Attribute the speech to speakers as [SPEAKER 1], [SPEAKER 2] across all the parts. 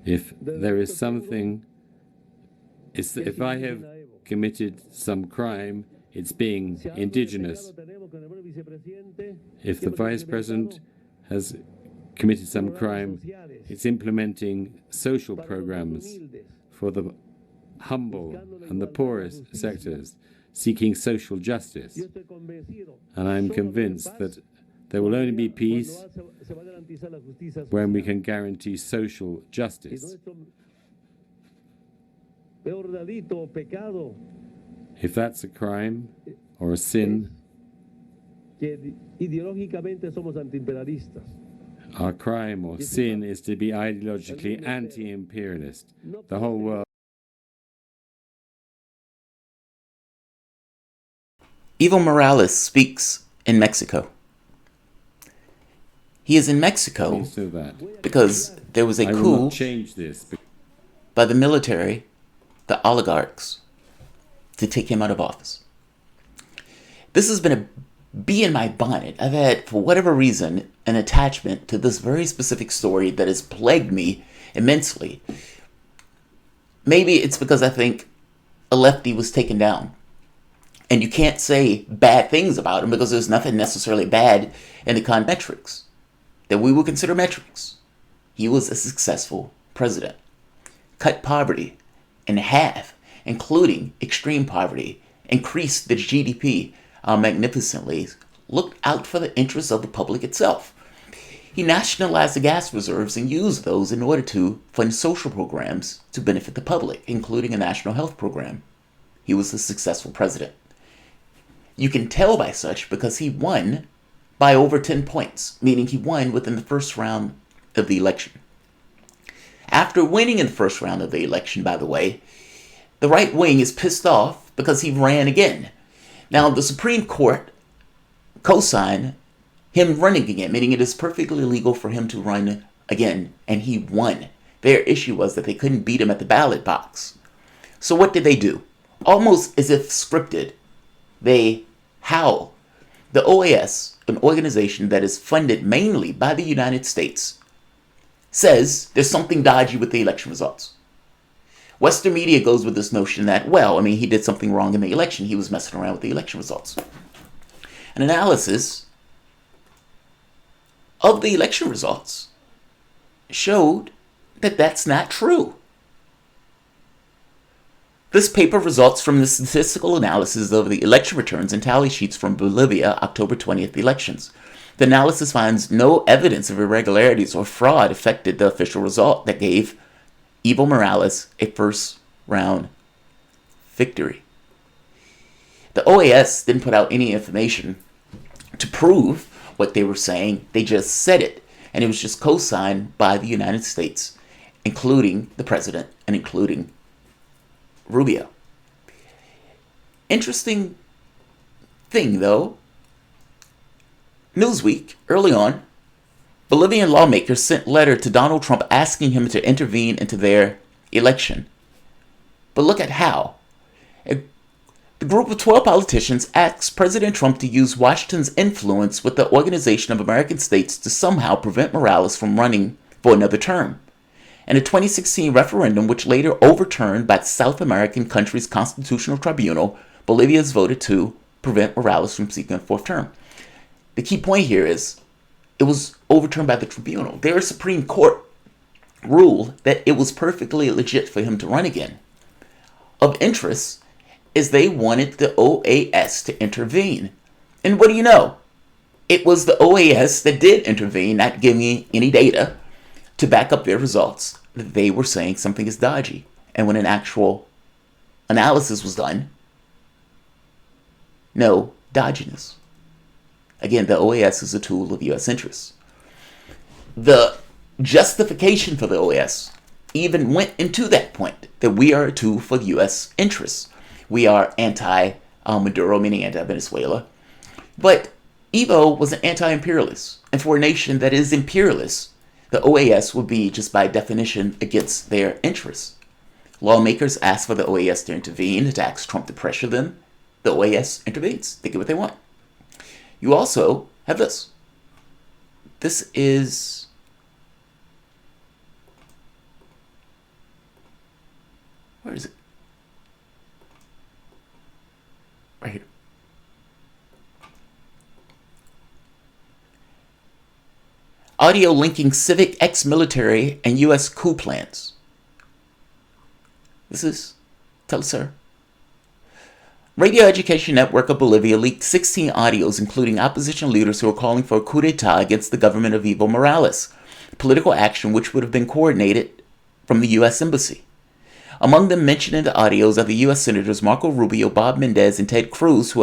[SPEAKER 1] If there is something, if I have committed some crime, it's being indigenous. If the vice president has committed some crime, it's implementing social programs for the humble and the poorest sectors, seeking social justice. And I'm convinced that there will only be peace when we can guarantee social justice. If that's a crime or a sin, our crime or sin is to be ideologically anti-imperialist. The whole world.
[SPEAKER 2] Evo Morales speaks in Mexico. He is in Mexico because there was a coup by the military, the oligarchs, to take him out of office. This has been a bee in my bonnet. I've had, for whatever reason, an attachment to this very specific story that has plagued me immensely. Maybe it's because I think a lefty was taken down. And you can't say bad things about him because there's nothing necessarily bad in the kind of metrics that we would consider metrics. He was a successful president. Cut poverty in half, including extreme poverty, increased the GDP magnificently, looked out for the interests of the public itself. He nationalized the gas reserves and used those in order to fund social programs to benefit the public, including a national health program. He was a successful president. You can tell by such because he won by over 10 points, meaning he won within the first round of the election. After winning in the first round of the election, by the way, the right wing is pissed off because he ran again. Now, the Supreme Court co-signed him running again, meaning it is perfectly legal for him to run again, and he won. Their issue was that they couldn't beat him at the ballot box. So what did they do? Almost as if scripted, they howl. The OAS, an organization that is funded mainly by the United States, says there's something dodgy with the election results. Western media goes with this notion that, he did something wrong in the election. He was messing around with the election results. An analysis of the election results showed that that's not true. This paper results from the statistical analysis of the election returns and tally sheets from Bolivia October 20th elections. The analysis finds no evidence of irregularities or fraud affected the official result that gave Evo Morales a first-round victory. The OAS didn't put out any information to prove what they were saying. They just said it, and it was just co-signed by the United States, including the president and including Rubio. Interesting thing, though. Newsweek, early on, Bolivian lawmakers sent a letter to Donald Trump asking him to intervene into their election. But look at how. The group of 12 politicians asked President Trump to use Washington's influence with the Organization of American States to somehow prevent Morales from running for another term. In a 2016 referendum, which later overturned by the South American country's constitutional tribunal, Bolivia has voted to prevent Morales from seeking a fourth term. The key point here is it was overturned by the tribunal. Their Supreme Court ruled that it was perfectly legit for him to run again. Of interest is they wanted the OAS to intervene. And what do you know? It was the OAS that did intervene, not giving any data to back up their results, that they were saying something is dodgy. And when an actual analysis was done, no dodginess. Again, the OAS is a tool of U.S. interests. The justification for the OAS even went into that point, that we are a tool for U.S. interests. We are anti-Maduro, meaning anti-Venezuela. But Evo was an anti-imperialist. And for a nation that is imperialist, the OAS would be, just by definition, against their interests. Lawmakers ask for the OAS to intervene, to ask Trump to pressure them. The OAS intervenes. They get what they want. You also have this. This is Where is it? Right here. Audio linking civic ex-military and U.S. coup plans. This is, tell us, sir. Radio Education Network of Bolivia leaked 16 audios, including opposition leaders who are calling for a coup d'etat against the government of Evo Morales, political action which would have been coordinated from the U.S. Embassy. Among them mentioned in the audios are the U.S. Senators Marco Rubio, Bob Mendez, and Ted Cruz, who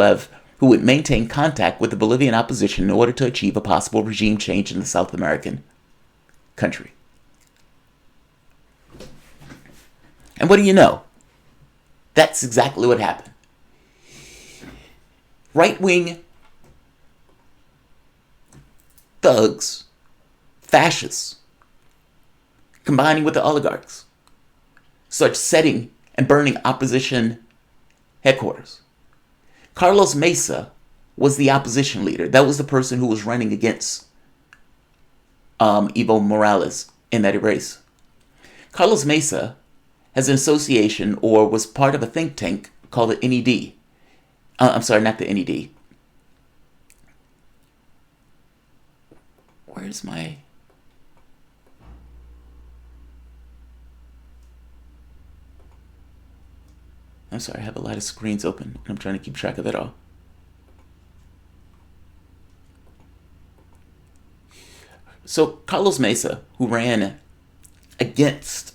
[SPEAKER 2] would maintain contact with the Bolivian opposition in order to achieve a possible regime change in the South American country. And what do you know? That's exactly what happened. Right-wing thugs, fascists, combining with the oligarchs, start setting and burning opposition headquarters. Carlos Mesa was the opposition leader. That was the person who was running against Evo Morales in that race. Carlos Mesa has an association, or was part of a think tank called the NED. I'm sorry, not the NED. Where's my... I'm sorry, I have a lot of screens open, and I'm trying to keep track of it all. So Carlos Mesa, who ran against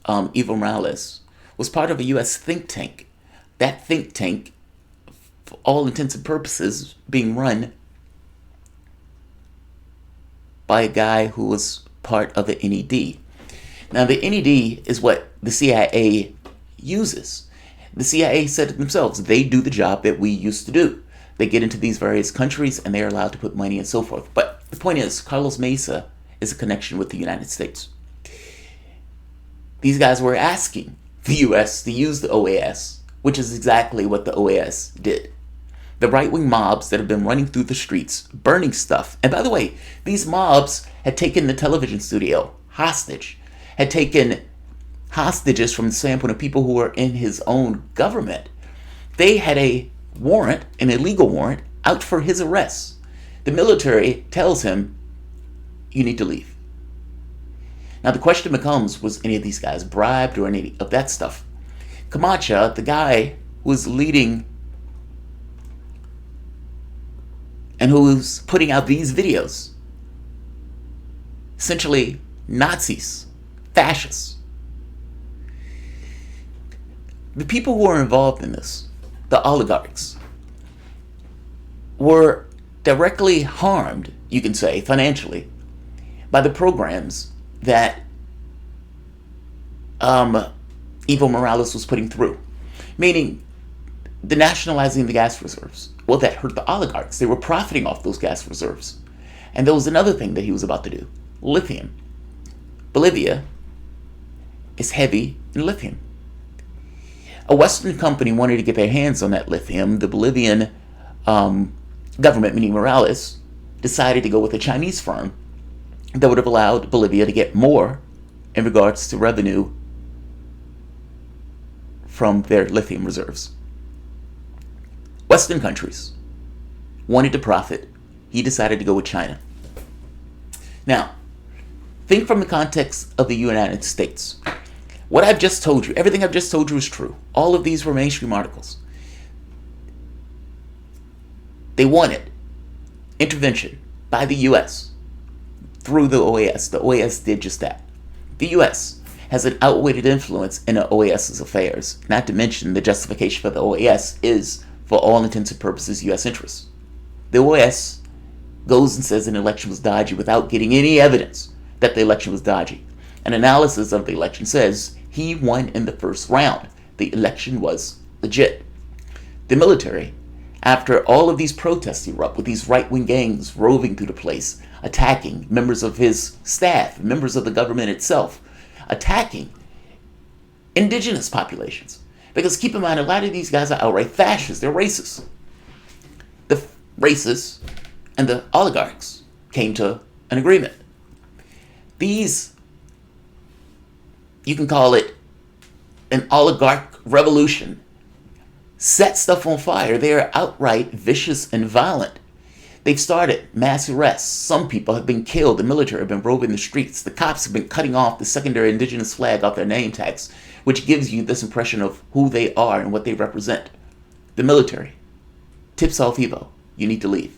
[SPEAKER 2] Evo Morales, was part of a U.S. think tank. That think tank, for all intents and purposes, being run by a guy who was part of the NED. Now, the NED is what the CIA uses. The CIA said it themselves, they do the job that we used to do. They get into these various countries and they are allowed to put money and so forth. But the point is, Carlos Mesa is a connection with the United States. These guys were asking the U.S. to use the OAS, which is exactly what the OAS did. The right-wing mobs that have been running through the streets, burning stuff. And by the way, these mobs had taken the television studio hostage, had taken hostages from the standpoint of people who were in his own government. They had a warrant, an illegal warrant, out for his arrest. The military tells him, you need to leave. Now the question becomes, was any of these guys bribed or any of that stuff? Camacho, the guy who was leading and who's putting out these videos, essentially Nazis, fascists. The people who were involved in this, the oligarchs, were directly harmed, you can say, financially, by the programs that Evo Morales was putting through. Meaning, the nationalizing the gas reserves. Well, that hurt the oligarchs. They were profiting off those gas reserves. And there was another thing that he was about to do. Lithium. Bolivia is heavy in lithium. A Western company wanted to get their hands on that lithium. The Bolivian government, meaning Morales, decided to go with a Chinese firm that would have allowed Bolivia to get more in regards to revenue from their lithium reserves. Western countries wanted to profit. He decided to go with China. Now, think from the context of the United States. What I've just told you, everything I've just told you is true. All of these were mainstream articles. They wanted intervention by the U.S. through the OAS. The OAS did just that. The U.S. has an outweighed influence in the OAS's affairs. Not to mention the justification for the OAS is, for all intents and purposes, U.S. interests. The OAS goes and says an election was dodgy without getting any evidence that the election was dodgy. An analysis of the election says he won in the first round. The election was legit. The military, after all of these protests erupt with these right-wing gangs roving through the place, attacking members of his staff, members of the government itself, attacking indigenous populations. Because keep in mind, a lot of these guys are outright fascists. They're racists. The racists and the oligarchs came to an agreement. These, you can call it an oligarch revolution, set stuff on fire. They are outright vicious and violent. They've started mass arrests. Some people have been killed. The military have been roving the streets. The cops have been cutting off the secondary indigenous flag off their name tags, which gives you this impression of who they are and what they represent. The military tips off Evo. You need to leave.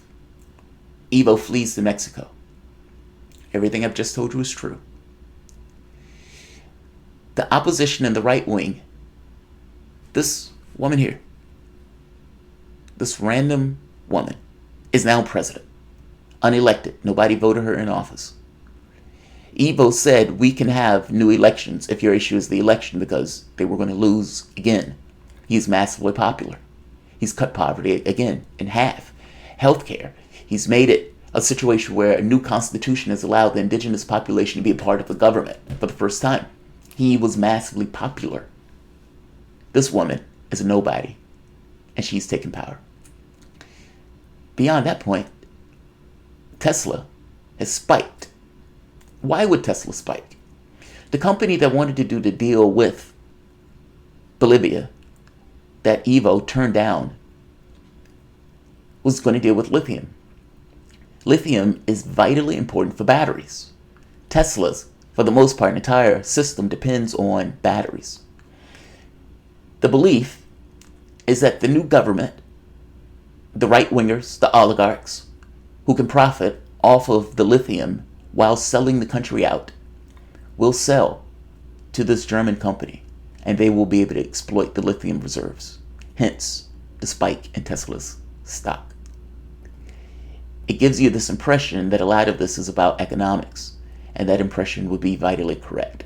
[SPEAKER 2] Evo flees to Mexico. Everything I've just told you is true. The opposition and the right wing, this woman here, this random woman, is now president, unelected. Nobody voted her in office. Evo said we can have new elections if your issue is the election because they were going to lose again. He's massively popular. He's cut poverty again in half. Healthcare. He's made it a situation where a new constitution has allowed the indigenous population to be a part of the government for the first time. He was massively popular. This woman is a nobody, and she's taken power. Beyond that point, Tesla has spiked. Why would Tesla spike? The company that wanted to do the deal with Bolivia that Evo turned down was going to deal with lithium. Lithium is vitally important for batteries. Tesla's, for the most part, entire system depends on batteries. The belief is that the new government, the right-wingers, the oligarchs, who can profit off of the lithium while selling the country out, will sell to this German company, and they will be able to exploit the lithium reserves. Hence, the spike in Tesla's stock. It gives you this impression that a lot of this is about economics, and that impression would be vitally correct.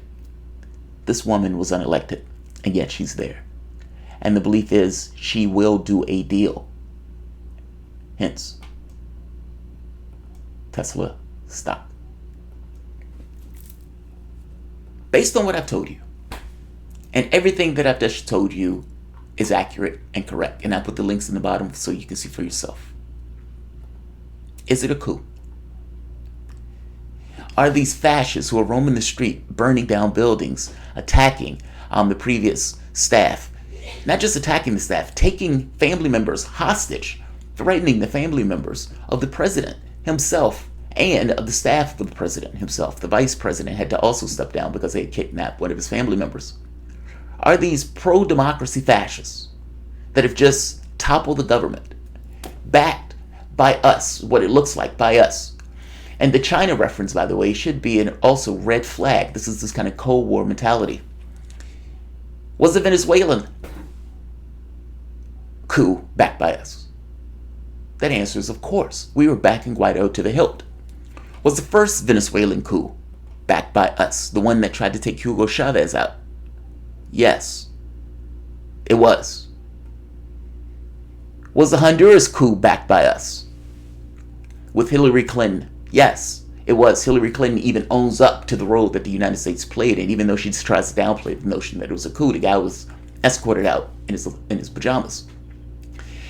[SPEAKER 2] This woman was unelected, and yet she's there. And the belief is she will do a deal. Hence, Tesla stock. Based on what I've told you, and everything that I've just told you is accurate and correct, and I put the links in the bottom so you can see for yourself. Is it a coup? Are these fascists who are roaming the street, burning down buildings, attacking the previous staff, not just attacking the staff, taking family members hostage, threatening the family members of the president himself and of the staff of the president himself? The vice president had to also step down because they had kidnapped one of his family members. Are these pro-democracy fascists that have just toppled the government, backed by us, what it looks like by us? And the China reference, by the way, should be an also red flag. This is this kind of Cold War mentality. Was the Venezuelan coup backed by us? That answer is of course. We were backing Guaido to the hilt. Was the first Venezuelan coup backed by us? The one that tried to take Hugo Chavez out? Yes, it was. Was the Honduras coup backed by us? With Hillary Clinton? Yes, it was. Hillary Clinton even owns up to the role that the United States played in, even though she tries to downplay the notion that it was a coup. The guy was escorted out in his pajamas.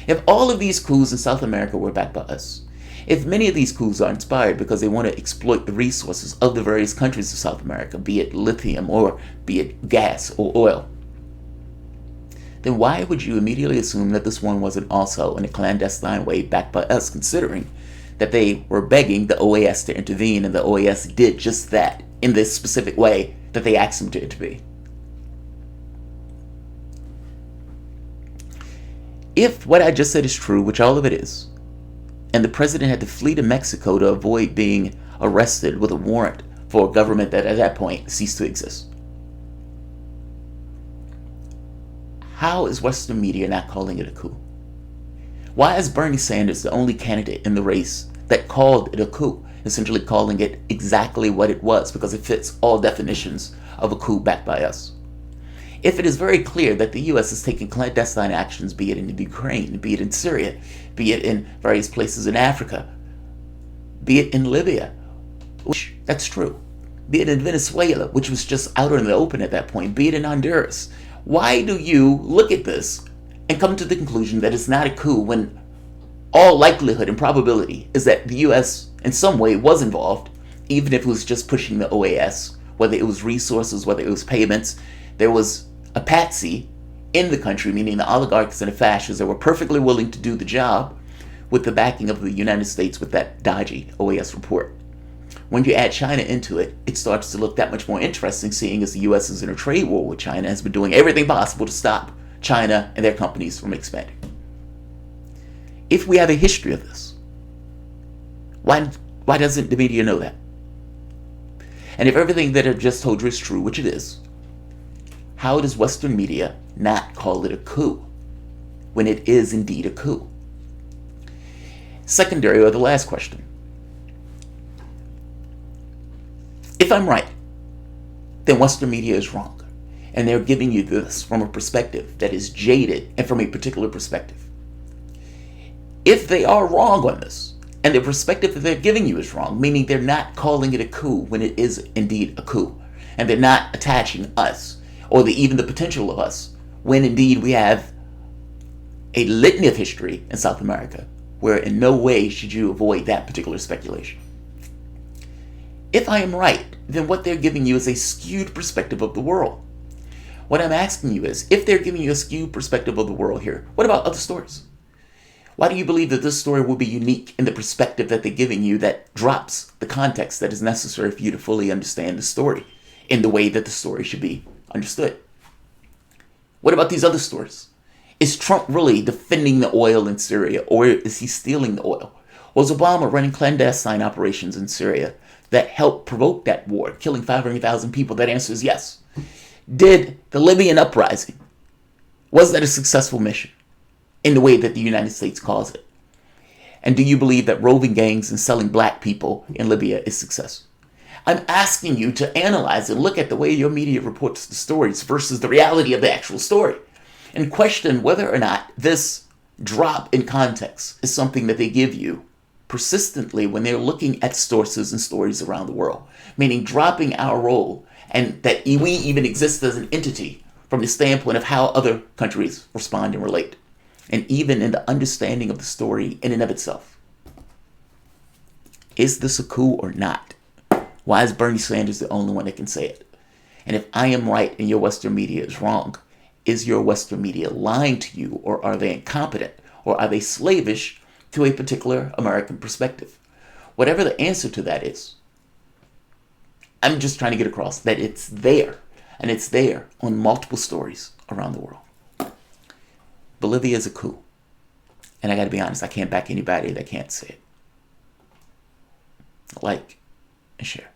[SPEAKER 2] If all of these coups in South America were backed by us, if many of these coups are inspired because they want to exploit the resources of the various countries of South America, be it lithium or be it gas or oil, then why would you immediately assume that this one wasn't also in a clandestine way backed by us, considering that they were begging the OAS to intervene, and the OAS did just that in this specific way that they asked them to intervene? If what I just said is true, which all of it is, and the president had to flee to Mexico to avoid being arrested with a warrant for a government that at that point ceased to exist, how is Western media not calling it a coup? Why is Bernie Sanders the only candidate in the race that called it a coup, essentially calling it exactly what it was, because it fits all definitions of a coup backed by us? If it is very clear that the U.S. is taking clandestine actions, be it in the Ukraine, be it in Syria, be it in various places in Africa, be it in Libya, which that's true, be it in Venezuela, which was just out in the open at that point, be it in Honduras, why do you look at this and come to the conclusion that it's not a coup when all likelihood and probability is that the U.S. in some way was involved, even if it was just pushing the OAS, whether it was resources, whether it was payments? There was a patsy in the country, meaning the oligarchs and the fascists that were perfectly willing to do the job with the backing of the United States with that dodgy OAS report. When you add China into it, it starts to look that much more interesting, seeing as the U.S. is in a trade war with China, has been doing everything possible to stop China and their companies from expanding. If we have a history of this, why doesn't the media know that? And if everything that I just told you is true, which it is, how does Western media not call it a coup when it is indeed a coup? Secondary, or the last question. If I'm right, then Western media is wrong. And they're giving you this from a perspective that is jaded and from a particular perspective. If they are wrong on this, and the perspective that they're giving you is wrong, meaning they're not calling it a coup when it is indeed a coup, and they're not attaching us, or even the potential of us, when indeed we have a litany of history in South America, where in no way should you avoid that particular speculation. If I am right, then what they're giving you is a skewed perspective of the world. What I'm asking you is, if they're giving you a skewed perspective of the world here, what about other stories? Why do you believe that this story will be unique in the perspective that they're giving you that drops the context that is necessary for you to fully understand the story in the way that the story should be understood? What about these other stories? Is Trump really defending the oil in Syria, or is he stealing the oil? Was Obama running clandestine operations in Syria that helped provoke that war, killing 500,000 people? That answer is yes. Did the Libyan uprising, was that a successful mission in the way that the United States calls it? And do you believe that roving gangs and selling black people in Libya is success? I'm asking you to analyze and look at the way your media reports the stories versus the reality of the actual story, and question whether or not this drop in context is something that they give you persistently when they're looking at sources and stories around the world, meaning dropping our role and that we even exist as an entity from the standpoint of how other countries respond and relate, and even in the understanding of the story in and of itself. Is this a coup or not? Why is Bernie Sanders the only one that can say it? And if I am right and your Western media is wrong, is your Western media lying to you, or are they incompetent, or are they slavish to a particular American perspective? Whatever the answer to that is, I'm just trying to get across that it's there, and it's there on multiple stories around the world. Bolivia is a coup. And I gotta be honest, I can't back anybody that can't say it. Like and share.